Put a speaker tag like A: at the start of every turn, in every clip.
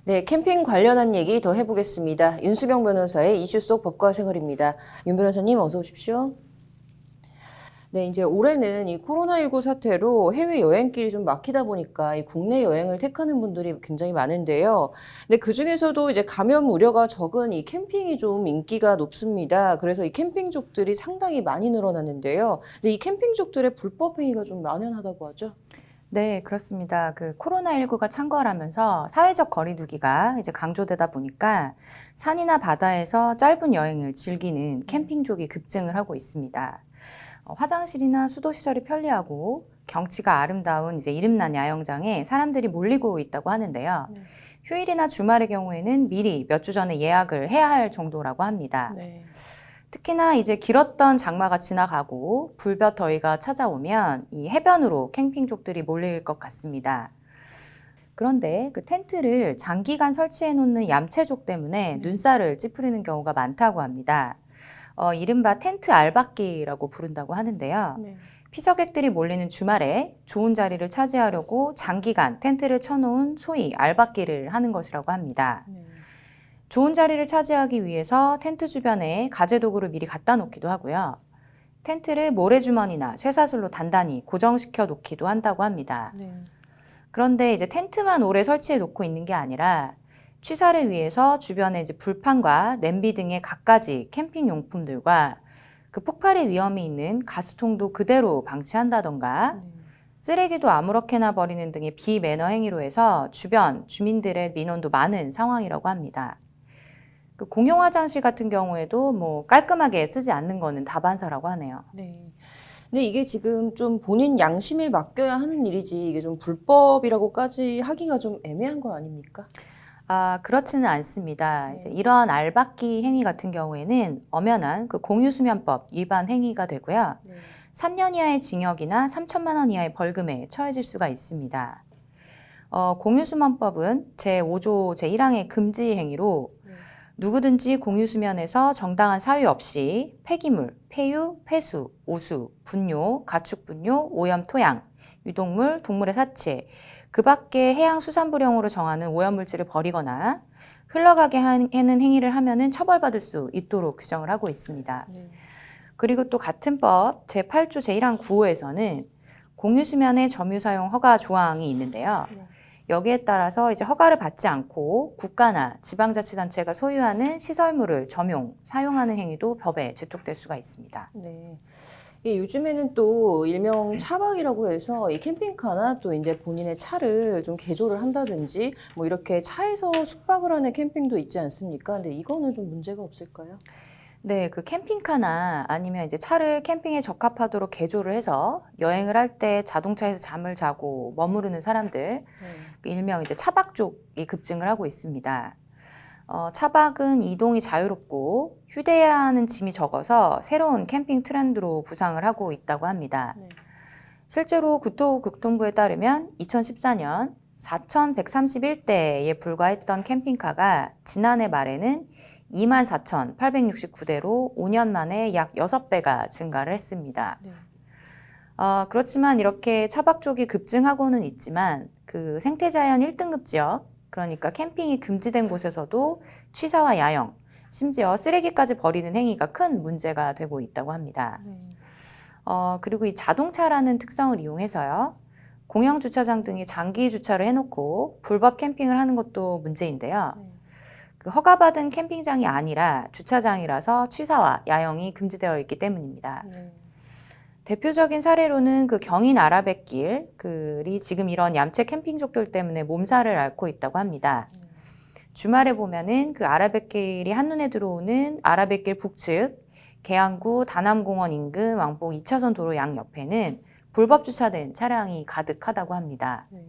A: 네, 캠핑 관련한 얘기 더 해보겠습니다. 윤수경 변호사의 이슈 속 법과 생활입니다. 윤 변호사님 어서 오십시오. 네, 이제 올해는 이 코로나19 사태로 해외 여행길이 좀 막히다 보니까 이 국내 여행을 택하는 분들이 굉장히 많은데요. 근데 그중에서도 이제 감염 우려가 적은 이 캠핑이 좀 인기가 높습니다. 그래서 이 캠핑족들이 상당히 많이 늘어났는데요. 근데 이 캠핑족들의 불법 행위가 좀 만연하다고 하죠?
B: 네, 그렇습니다. 코로나19가 창궐하면서 사회적 거리두기가 이제 강조되다 보니까 산이나 바다에서 짧은 여행을 즐기는 캠핑족이 급증을 하고 있습니다. 화장실이나 수도 시설이 편리하고 경치가 아름다운 이제 이름난 야영장에 사람들이 몰리고 있다고 하는데요.
A: 네.
B: 휴일이나 주말의 경우에는 미리 몇 주 전에 예약을 해야 할 정도라고 합니다.
A: 네.
B: 특히나 이제 길었던 장마가 지나가고 불볕 더위가 찾아오면 이 해변으로 캠핑족들이 몰릴 것 같습니다. 그런데 그 텐트를 장기간 설치해 놓는 얌체족 때문에 눈살을 찌푸리는 경우가 많다고 합니다. 이른바 텐트 알박기라고 부른다고 하는데요.
A: 네.
B: 피서객들이 몰리는 주말에 좋은 자리를 차지하려고 장기간 텐트를 쳐놓은 소위 알박기를 하는 것이라고 합니다.
A: 네.
B: 좋은 자리를 차지하기 위해서 텐트 주변에 가재도구를 미리 갖다 놓기도 하고요. 텐트를 모래주머니나 쇠사슬로 단단히 고정시켜 놓기도 한다고 합니다.
A: 네.
B: 그런데 이제 텐트만 오래 설치해 놓고 있는 게 아니라 취사를 위해서 주변에 이제 불판과 냄비 등의 갖가지 캠핑 용품들과 그 폭발의 위험이 있는 가스통도 그대로 방치한다던가 쓰레기도 아무렇게나 버리는 등의 비매너 행위로 해서 주변 주민들의 민원도 많은 상황이라고 합니다. 그 공용 화장실 같은 경우에도 뭐 깔끔하게 쓰지 않는 거는 다반사라고 하네요.
A: 네. 근데 이게 지금 좀 본인 양심에 맡겨야 하는 일이지 이게 좀 불법이라고까지 하기가 좀 애매한 거 아닙니까?
B: 그렇지는 않습니다.
A: 네.
B: 이제 이러한 알박기 행위 같은 경우에는 엄연한 그 공유수면법 위반 행위가 되고요.
A: 네.
B: 3년 이하의 징역이나 3천만 원 이하의 벌금에 처해질 수가 있습니다. 공유수면법은 제5조 제1항의 금지 행위로
A: 네.
B: 누구든지 공유수면에서 정당한 사유 없이 폐기물, 폐유, 폐수, 오수, 분뇨, 가축분뇨, 오염 토양, 유독물, 동물의 사체, 그 밖에 해양수산부령으로 정하는 오염물질을 버리거나 흘러가게 하는 행위를 하면은 처벌받을 수 있도록 규정을 하고 있습니다.
A: 네.
B: 그리고 또 같은 법 제8조 제1항 9호에서는 공유수면의 점유사용 허가 조항이 있는데요.
A: 네.
B: 여기에 따라서 이제 허가를 받지 않고 국가나 지방자치단체가 소유하는 시설물을 점용, 사용하는 행위도 법에 제촉될 수가 있습니다.
A: 네. 이 요즘에는 또 일명 차박이라고 해서 이 캠핑카나 또 이제 본인의 차를 좀 개조를 한다든지 뭐 이렇게 차에서 숙박을 하는 캠핑도 있지 않습니까? 근데 이거는 좀 문제가 없을까요?
B: 네, 그 캠핑카나 아니면 이제 차를 캠핑에 적합하도록 개조를 해서 여행을 할 때 자동차에서 잠을 자고 머무르는 사람들,
A: 네.
B: 그 일명 이제 차박족이 급증을 하고 있습니다. 차박은 이동이 자유롭고 휴대해야 하는 짐이 적어서 새로운 캠핑 트렌드로 부상을 하고 있다고 합니다.
A: 네.
B: 실제로 국토교통부에 따르면 2014년 4,131대에 불과했던 캠핑카가 지난해 말에는 24,869대로 5년 만에 약 6배가 증가를 했습니다.
A: 네.
B: 그렇지만 이렇게 차박족이 급증하고는 있지만 그 생태자연 1등급 지역, 그러니까 캠핑이 금지된 곳에서도 취사와 야영, 심지어 쓰레기까지 버리는 행위가 큰 문제가 되고 있다고 합니다.
A: 네.
B: 그리고 이 자동차라는 특성을 이용해서요. 공영 주차장 등에 장기 주차를 해놓고 불법 캠핑을 하는 것도 문제인데요.
A: 네.
B: 그 허가받은 캠핑장이 아니라 주차장이라서 취사와 야영이 금지되어 있기 때문입니다.
A: 네.
B: 대표적인 사례로는 그 경인 아라뱃길이 지금 이런 얌체 캠핑족들 때문에 몸살을 앓고 있다고 합니다. 주말에 보면은 그 아라뱃길이 한눈에 들어오는 아라뱃길 북측 계양구 다남공원 인근 왕복 2차선 도로 양옆에는 불법 주차된 차량이 가득하다고 합니다.
A: 네.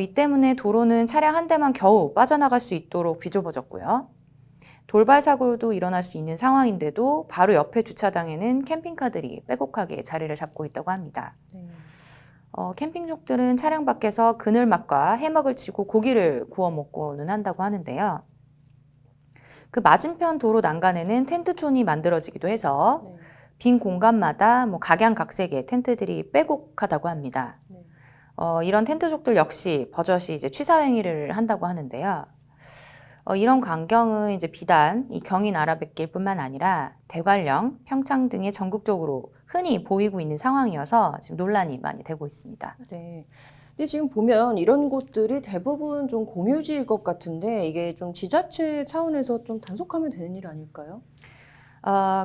B: 이 때문에 도로는 차량 한 대만 겨우 빠져나갈 수 있도록 비좁아졌고요. 돌발 사고도 일어날 수 있는 상황인데도 바로 옆에 주차장에는 캠핑카들이 빼곡하게 자리를 잡고 있다고 합니다.
A: 네.
B: 캠핑족들은 차량 밖에서 그늘막과 해먹을 치고 고기를 구워 먹고는 한다고 하는데요. 그 맞은편 도로 난간에는 텐트촌이 만들어지기도 해서
A: 네.
B: 빈 공간마다 뭐 각양각색의 텐트들이 빼곡하다고 합니다.
A: 네.
B: 이런 텐트족들 역시 버젓이 이제 취사 행위를 한다고 하는데요. 이런 광경은 이제 비단 이 경인 아라뱃길뿐만 아니라 대관령, 평창 등의 전국적으로 흔히 보이고 있는 상황이어서 지금 논란이 많이 되고 있습니다.
A: 네. 근데 지금 보면 이런 곳들이 대부분 좀 공유지일 것 같은데 이게 좀 지자체 차원에서 좀 단속하면 되는 일 아닐까요?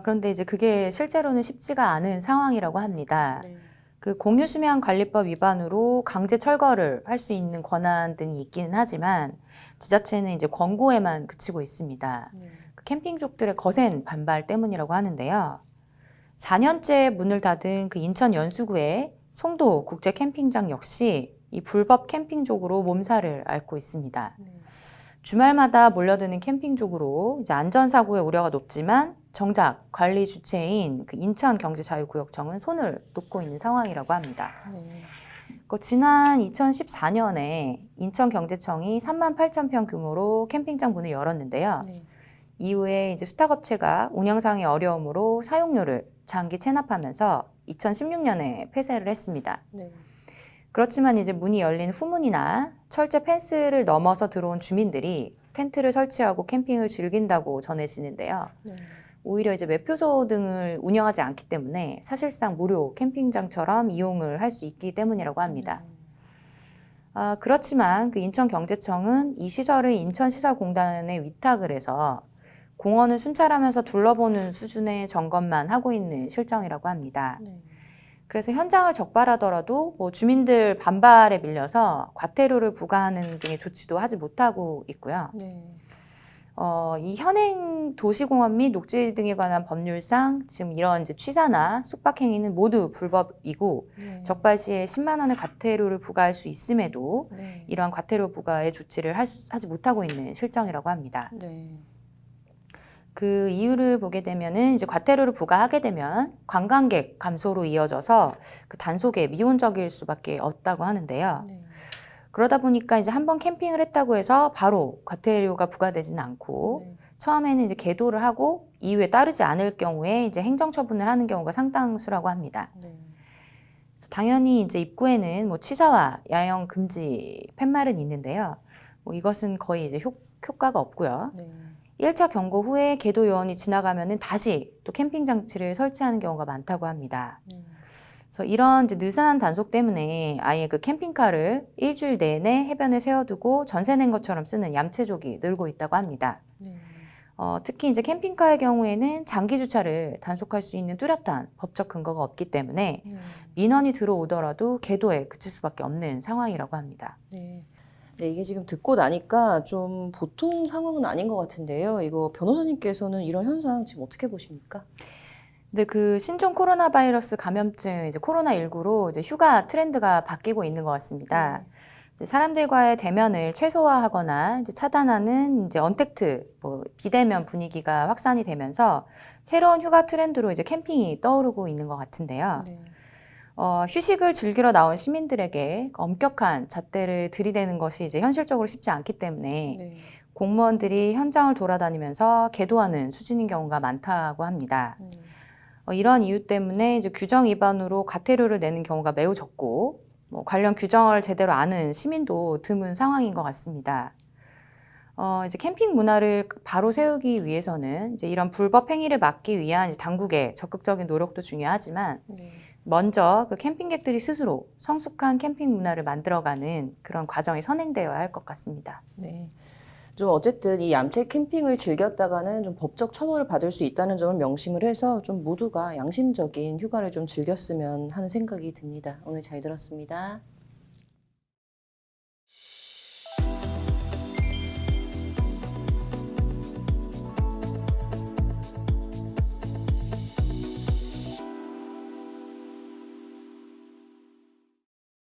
B: 그런데 이제 그게 실제로는 쉽지가 않은 상황이라고 합니다.
A: 네.
B: 그 공유수면관리법 위반으로 강제 철거를 할 수 있는 권한 등이 있기는 하지만 지자체는 이제 권고에만 그치고 있습니다.
A: 네.
B: 그 캠핑족들의 거센 반발 때문이라고 하는데요. 4년째 문을 닫은 그 인천 연수구의 송도 국제 캠핑장 역시 이 불법 캠핑족으로 몸살을 앓고 있습니다.
A: 네.
B: 주말마다 몰려드는 캠핑족으로 이제 안전사고의 우려가 높지만 정작 관리 주체인 그 인천경제자유구역청은 손을 놓고 있는 상황이라고 합니다.
A: 네.
B: 지난 2014년에 인천경제청이 3만 8천 평 규모로 캠핑장 문을 열었는데요.
A: 네.
B: 이후에 이제 수탁업체가 운영상의 어려움으로 사용료를 장기 체납하면서 2016년에 폐쇄를 했습니다.
A: 네.
B: 그렇지만 이제 문이 열린 후문이나 철제 펜스를 넘어서 들어온 주민들이 텐트를 설치하고 캠핑을 즐긴다고 전해지는데요.
A: 네.
B: 오히려 이제 매표소 등을 운영하지 않기 때문에 사실상 무료 캠핑장처럼 이용을 할 수 있기 때문이라고 합니다. 그렇지만 그 인천경제청은 이 시설을 인천시설공단에 위탁을 해서 공원을 순찰하면서 둘러보는 수준의 점검만 하고 있는 실정이라고 합니다.
A: 네.
B: 그래서 현장을 적발하더라도 뭐 주민들 반발에 밀려서 과태료를 부과하는 등의 조치도 하지 못하고 있고요.
A: 네.
B: 이 현행 도시공원 및 녹지 등에 관한 법률상 지금 이런 이제 취사나 숙박 행위는 모두 불법이고
A: 네.
B: 적발 시에 10만 원의 과태료를 부과할 수 있음에도
A: 네.
B: 이러한 과태료 부과의 조치를 하지 못하고 있는 실정이라고 합니다.
A: 네.
B: 그 이유를 보게 되면은 이제 과태료를 부과하게 되면 관광객 감소로 이어져서 그 단속에 미온적일 수밖에 없다고 하는데요.
A: 네.
B: 그러다 보니까 이제 한번 캠핑을 했다고 해서 바로 과태료가 부과되지는 않고
A: 네.
B: 처음에는 이제 계도를 하고 이후에 따르지 않을 경우에 이제 행정처분을 하는 경우가 상당수라고 합니다.
A: 네.
B: 그래서 당연히 이제 입구에는 뭐 취사와 야영 금지 팻말은 있는데요. 뭐 이것은 거의 이제 효과가 없고요.
A: 네.
B: 1차 경고 후에 계도 요원이 지나가면은 다시 또 캠핑 장치를 설치하는 경우가 많다고 합니다.
A: 네.
B: 그래서 이런 이제 느슨한 단속 때문에 아예 그 캠핑카를 일주일 내내 해변에 세워두고 전세 낸 것처럼 쓰는 얌체족이 늘고 있다고 합니다.
A: 네.
B: 특히 이제 캠핑카의 경우에는 장기 주차를 단속할 수 있는 뚜렷한 법적 근거가 없기 때문에
A: 네.
B: 민원이 들어오더라도 계도에 그칠 수밖에 없는 상황이라고 합니다.
A: 네. 네, 이게 지금 듣고 나니까 좀 보통 상황은 아닌 것 같은데요. 이거 변호사님께서는 이런 현상 지금 어떻게 보십니까?
B: 근데 그 신종 코로나 바이러스 감염증, 이제 코로나19로 이제 휴가 트렌드가 바뀌고 있는 것 같습니다. 이제 사람들과의 대면을 최소화하거나 이제 차단하는 이제 언택트, 뭐 비대면 분위기가 확산이 되면서 새로운 휴가 트렌드로 이제 캠핑이 떠오르고 있는 것 같은데요.
A: 네.
B: 휴식을 즐기러 나온 시민들에게 엄격한 잣대를 들이대는 것이 이제 현실적으로 쉽지 않기 때문에
A: 네.
B: 공무원들이 현장을 돌아다니면서 계도하는 수준인 경우가 많다고 합니다. 이러한 이유 때문에 이제 규정 위반으로 과태료를 내는 경우가 매우 적고 뭐 관련 규정을 제대로 아는 시민도 드문 상황인 것 같습니다. 이제 캠핑 문화를 바로 세우기 위해서는 이제 이런 불법 행위를 막기 위한 이제 당국의 적극적인 노력도 중요하지만
A: 네.
B: 먼저 그 캠핑객들이 스스로 성숙한 캠핑 문화를 만들어가는 그런 과정이 선행되어야 할 것 같습니다.
A: 네. 좀 어쨌든 이 얌체 캠핑을 즐겼다가는 좀 법적 처벌을 받을 수 있다는 점을 명심을 해서 좀 모두가 양심적인 휴가를 좀 즐겼으면 하는 생각이 듭니다. 오늘 잘 들었습니다.